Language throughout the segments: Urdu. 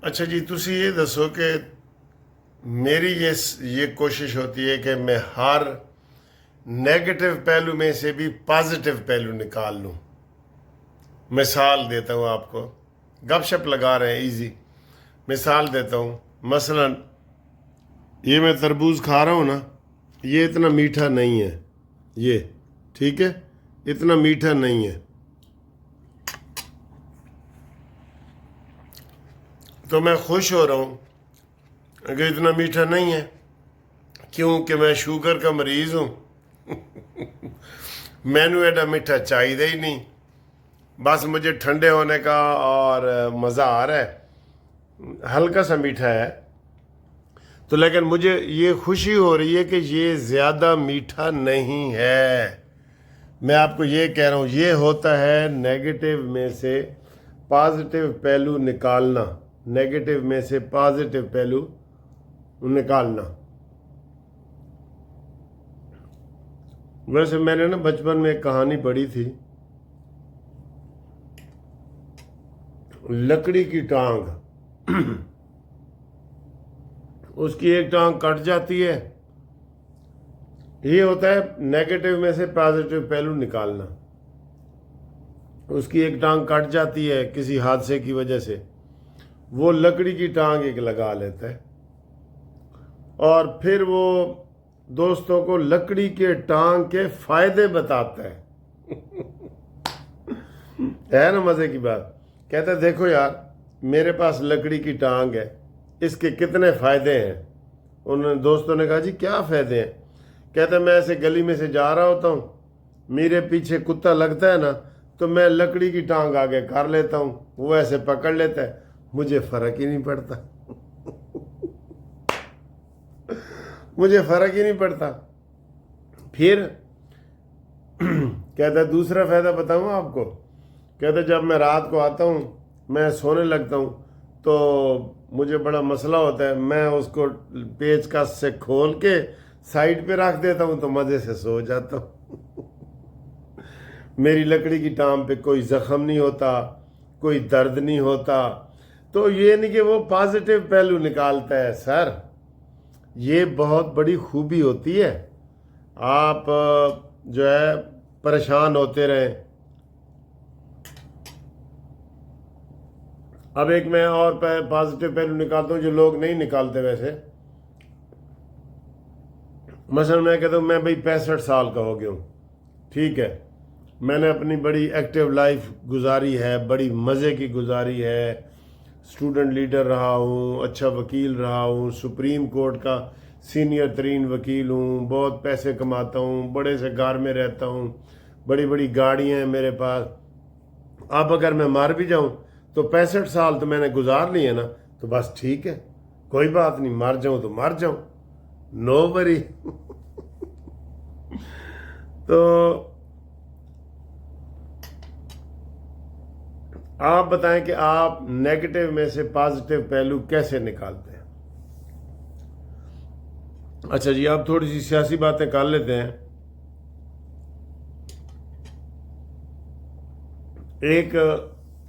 اچھا جی، تسی یہ دسو کہ میری یہ کوشش ہوتی ہے کہ میں ہر نیگیٹو پہلو میں سے بھی پازیٹو پہلو نکال لوں. مثال دیتا ہوں آپ کو، گپ شپ لگا رہے ہیں ایزی. مثال دیتا ہوں، مثلا یہ میں تربوز کھا رہا ہوں نا، یہ اتنا میٹھا نہیں ہے. یہ ٹھیک ہے، اتنا میٹھا نہیں ہے. تو میں خوش ہو رہا ہوں کہ اتنا میٹھا نہیں ہے، کیونکہ میں شوگر کا مریض ہوں. مینو ایڈا میٹھا چاہیے ہی نہیں، بس مجھے ٹھنڈے ہونے کا اور مزہ آ رہا ہے، ہلکا سا میٹھا ہے. تو لیکن مجھے یہ خوشی ہو رہی ہے کہ یہ زیادہ میٹھا نہیں ہے. میں آپ کو یہ کہہ رہا ہوں، یہ ہوتا ہے نیگیٹو میں سے پازیٹو پہلو نکالنا. نیگیٹو میں سے پازیٹو پہلو نکالنا. ویسے میں نے نا بچپن میں ایک کہانی پڑھی تھی، لکڑی کی ٹانگ. اس کی ایک ٹانگ کٹ جاتی ہے. یہ ہوتا ہے نیگیٹو میں سے پازیٹو پہلو نکالنا. اس کی ایک ٹانگ کٹ جاتی ہے کسی حادثے کی وجہ سے، وہ لکڑی کی ٹانگ ایک لگا لیتا ہے اور پھر وہ دوستوں کو لکڑی کے ٹانگ کے فائدے بتاتا ہے. ہے نا مزے کی بات؟ کہتا ہے دیکھو یار، میرے پاس لکڑی کی ٹانگ ہے، اس کے کتنے فائدے ہیں. انہوں نے دوستوں نے کہا جی کیا فائدے ہیں؟ کہتا ہے میں ایسے گلی میں سے جا رہا ہوتا ہوں، میرے پیچھے کتا لگتا ہے نا، تو میں لکڑی کی ٹانگ آگے کر لیتا ہوں، وہ ایسے پکڑ لیتا ہے، مجھے فرق ہی نہیں پڑتا. مجھے فرق ہی نہیں پڑتا. پھر کہتا ہے دوسرا فائدہ بتاؤں آپ کو. کہتا ہے جب میں رات کو آتا ہوں، میں سونے لگتا ہوں تو مجھے بڑا مسئلہ ہوتا ہے، میں اس کو پیچ کس سے کھول کے سائڈ پہ رکھ دیتا ہوں تو مزے سے سو جاتا ہوں. میری لکڑی کی ٹانگ پہ کوئی زخم نہیں ہوتا، کوئی درد نہیں ہوتا. تو یہ نہیں کہ وہ پازیٹو پہلو نکالتا ہے. سر یہ بہت بڑی خوبی ہوتی ہے. آپ جو ہے پریشان ہوتے رہیں. اب ایک میں اور پازیٹو پہلو نکالتا ہوں جو لوگ نہیں نکالتے ویسے. مثلا میں کہتا ہوں میں بھائی 65 سال کا ہو گیا ہوں، ٹھیک ہے، میں نے اپنی بڑی ایکٹیو لائف گزاری ہے، بڑی مزے کی گزاری ہے. اسٹوڈنٹ لیڈر رہا ہوں، اچھا وکیل رہا ہوں، سپریم کورٹ کا سینئر ترین وکیل ہوں، بہت پیسے کماتا ہوں، بڑے سے گھر میں رہتا ہوں، بڑی بڑی گاڑیاں ہیں میرے پاس. اب اگر میں مر بھی جاؤں تو 65 سال تو میں نے گزار لیے نا، تو بس ٹھیک ہے، کوئی بات نہیں، مر جاؤں تو مر جاؤں، نو وری. تو آپ بتائیں کہ آپ نیگیٹو میں سے پازیٹو پہلو کیسے نکالتے ہیں؟ اچھا جی، آپ تھوڑی سی سیاسی باتیں کر لیتے ہیں. ایک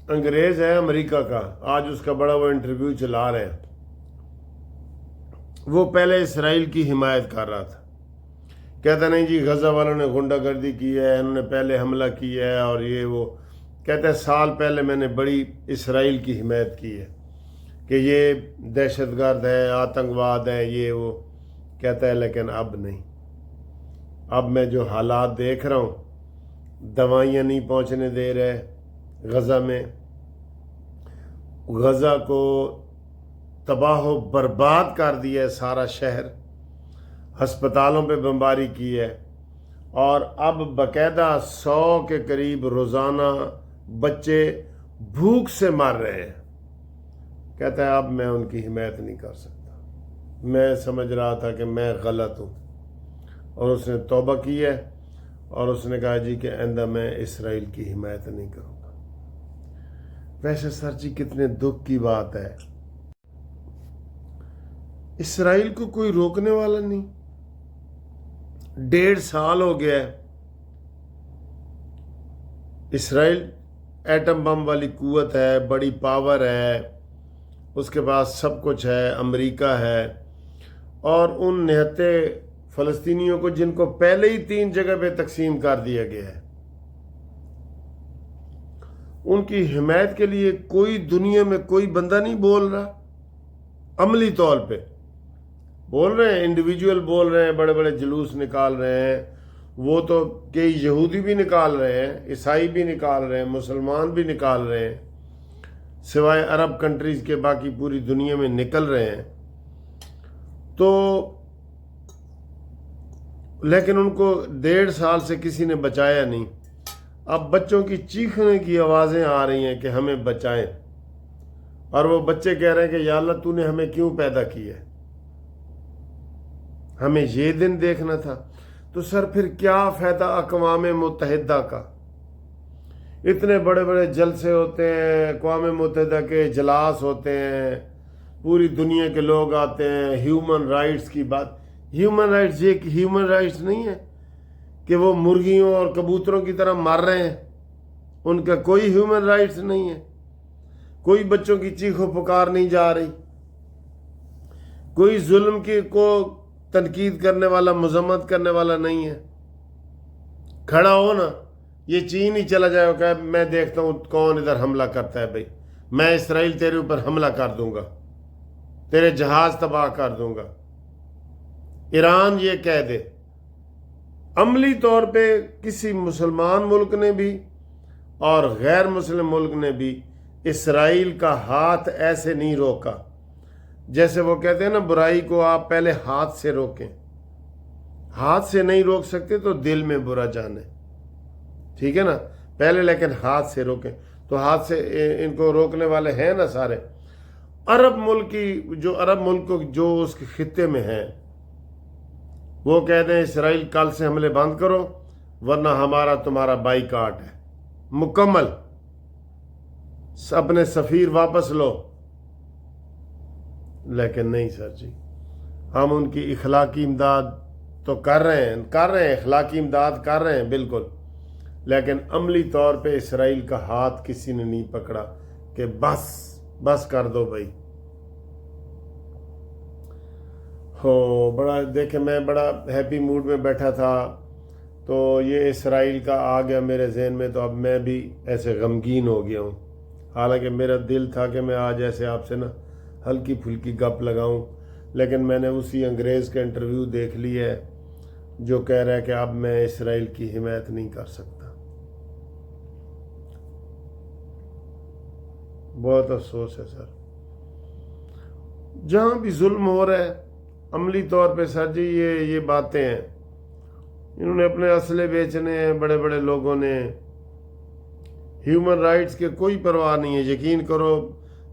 انگریز ہے امریکہ کا، آج اس کا بڑا وہ انٹرویو چلا رہے ہیں. وہ پہلے اسرائیل کی حمایت کر رہا تھا. کہتا نہیں جی غزہ والوں نے غنڈہ گردی کی ہے، انہوں نے پہلے حملہ کیا ہے اور یہ وہ. کہتا ہے سال پہلے میں نے بڑی اسرائیل کی حمایت کی ہے کہ یہ دہشت گرد ہے، آتنکواد ہے، یہ وہ. کہتا ہے لیکن اب نہیں. اب میں جو حالات دیکھ رہا ہوں، دوائیاں نہیں پہنچنے دے رہے غزہ میں، غزہ کو تباہ و برباد کر دیا ہے سارا شہر، ہسپتالوں پہ بمباری کی ہے، اور اب باقاعدہ 100 کے قریب روزانہ بچے بھوک سے مر رہے ہیں. کہتا ہے اب میں ان کی حمایت نہیں کر سکتا، میں سمجھ رہا تھا کہ میں غلط ہوں. اور اس نے توبہ کی ہے اور اس نے کہا جی کہ آئندہ میں اسرائیل کی حمایت نہیں کروں گا. ویسے سر جی کتنے دکھ کی بات ہے، اسرائیل کو کوئی روکنے والا نہیں. 1.5 سال ہو گیا ہے. اسرائیل ایٹم بم والی قوت ہے، بڑی پاور ہے، اس کے پاس سب کچھ ہے، امریکہ ہے، اور ان نہتے فلسطینیوں کو جن کو پہلے ہی 3 جگہ پہ تقسیم کر دیا گیا ہے، ان کی حمایت کے لیے کوئی دنیا میں کوئی بندہ نہیں بول رہا۔ عملی طور پہ بول رہے ہیں، انڈیویجول بول رہے ہیں، بڑے بڑے جلوس نکال رہے ہیں، وہ تو کئی یہودی بھی نکال رہے ہیں، عیسائی بھی نکال رہے ہیں، مسلمان بھی نکال رہے ہیں، سوائے عرب کنٹریز کے باقی پوری دنیا میں نکل رہے ہیں۔ تو لیکن ان کو 1.5 سال سے کسی نے بچایا نہیں۔ اب بچوں کی چیخنے کی آوازیں آ رہی ہیں کہ ہمیں بچائیں، اور وہ بچے کہہ رہے ہیں کہ یا اللہ تو نے ہمیں کیوں پیدا کیا ہے، ہمیں یہ دن دیکھنا تھا۔ تو سر پھر کیا فائدہ اقوام متحدہ کا؟ اتنے بڑے بڑے جلسے ہوتے ہیں، اقوام متحدہ کے اجلاس ہوتے ہیں، پوری دنیا کے لوگ آتے ہیں، ہیومن رائٹس کی بات۔ ہیومن رائٹس یہ ہیومن رائٹس نہیں ہے کہ وہ مرغیوں اور کبوتروں کی طرح مر رہے ہیں، ان کا کوئی ہیومن رائٹس نہیں ہے، کوئی بچوں کی چیخ و پکار نہیں جا رہی، کوئی ظلم کی کو تنقید کرنے والا، مذمت کرنے والا نہیں ہے۔ کھڑا ہو نا، یہ چین ہی چلا جائے کہ میں دیکھتا ہوں کون ادھر حملہ کرتا ہے، بھائی میں اسرائیل تیرے اوپر حملہ کر دوں گا، تیرے جہاز تباہ کر دوں گا۔ ایران یہ کہہ دے۔ عملی طور پہ کسی مسلمان ملک نے بھی اور غیر مسلم ملک نے بھی اسرائیل کا ہاتھ ایسے نہیں روکا، جیسے وہ کہتے ہیں نا برائی کو آپ پہلے ہاتھ سے روکیں۔ ہاتھ سے نہیں روک سکتے تو دل میں برا جانے، ٹھیک ہے نا، پہلے لیکن ہاتھ سے روکیں۔ تو ہاتھ سے ان کو روکنے والے ہیں نا سارے عرب ملک جو اس کے خطے میں ہیں، وہ کہتے ہیں اسرائیل کل سے حملے بند کرو ورنہ ہمارا تمہارا بائیکاٹ ہے مکمل، اپنے سفیر واپس لو۔ لیکن نہیں سر جی، ہم ان کی اخلاقی امداد تو کر رہے ہیں، اخلاقی امداد کر رہے ہیں بالکل، لیکن عملی طور پہ اسرائیل کا ہاتھ کسی نے نہیں پکڑا کہ بس کر دو بھائی۔ بڑا دیکھیں، میں بڑا ہیپی موڈ میں بیٹھا تھا تو یہ اسرائیل کا آ گیا میرے ذہن میں، تو اب میں بھی ایسے غمگین ہو گیا ہوں۔ حالانکہ میرا دل تھا کہ میں آج ایسے آپ سے نا ہلکی پھلکی گپ لگاؤں، لیکن میں نے اسی انگریز کا انٹرویو دیکھ لی ہے جو کہہ رہا ہے کہ اب میں اسرائیل کی حمایت نہیں کر سکتا۔ بہت افسوس ہے سر، جہاں بھی ظلم ہو رہا ہے عملی طور پہ سر جی یہ باتیں ہیں، انہوں نے اپنے اسلحے بیچنے ہیں بڑے بڑے لوگوں نے، ہیومن رائٹس کے کوئی پرواہ نہیں ہے۔ یقین کرو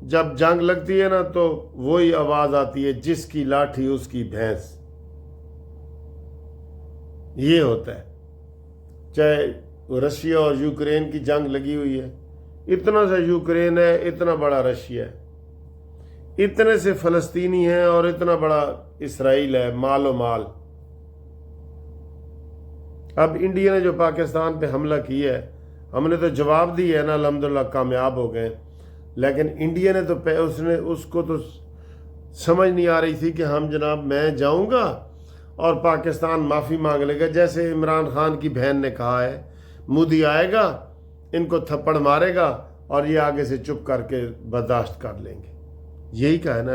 جب جنگ لگتی ہے نا تو وہی آواز آتی ہے، جس کی لاٹھی اس کی بھینس، یہ ہوتا ہے۔ چاہے رشیا اور یوکرین کی جنگ لگی ہوئی ہے، اتنا سا یوکرین ہے، اتنا بڑا رشیا ہے، اتنے سے فلسطینی ہیں اور اتنا بڑا اسرائیل ہے، مال و مال۔ اب انڈیا نے جو پاکستان پہ حملہ کیا ہے، ہم نے تو جواب دی ہے نا، الحمدللہ کامیاب ہو گئے، لیکن انڈیا نے تو اس کو تو سمجھ نہیں آ رہی تھی کہ ہم جناب میں جاؤں گا اور پاکستان معافی مانگ لے گا، جیسے عمران خان کی بہن نے کہا ہے مودی آئے گا ان کو تھپڑ مارے گا اور یہ آگے سے چپ کر کے برداشت کر لیں گے۔ یہی کہا ہے نا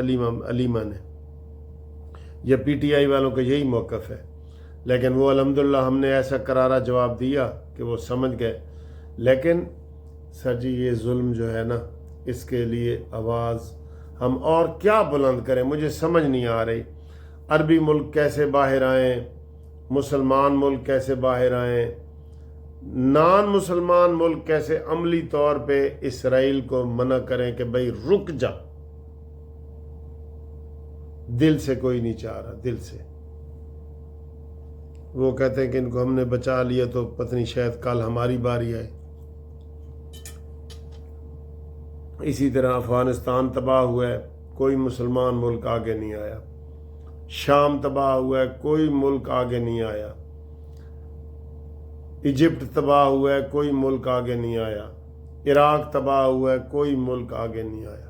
علیمہ نے، یا پی ٹی آئی والوں کا یہی موقف ہے، لیکن وہ الحمدللہ ہم نے ایسا کرارا جواب دیا کہ وہ سمجھ گئے۔ لیکن سر جی یہ ظلم جو ہے نا، اس کے لیے آواز ہم اور کیا بلند کریں، مجھے سمجھ نہیں آ رہی۔ عربی ملک کیسے باہر آئیں، مسلمان ملک کیسے باہر آئیں، نان مسلمان ملک کیسے عملی طور پہ اسرائیل کو منع کریں کہ بھائی رک جا۔ دل سے کوئی نہیں چاہ رہا، دل سے۔ وہ کہتے ہیں کہ ان کو ہم نے بچا لیا تو پتہ نہیں شاید کل ہماری باری آئے۔ اسی طرح افغانستان تباہ ہوا ہے، کوئی مسلمان ملک آگے نہیں آیا۔ شام تباہ ہوا ہے، کوئی ملک آگے نہیں آیا۔ ایجپٹ تباہ ہوا ہے، کوئی ملک آگے نہیں آیا۔ عراق تباہ ہوا ہے، کوئی ملک آگے نہیں آیا۔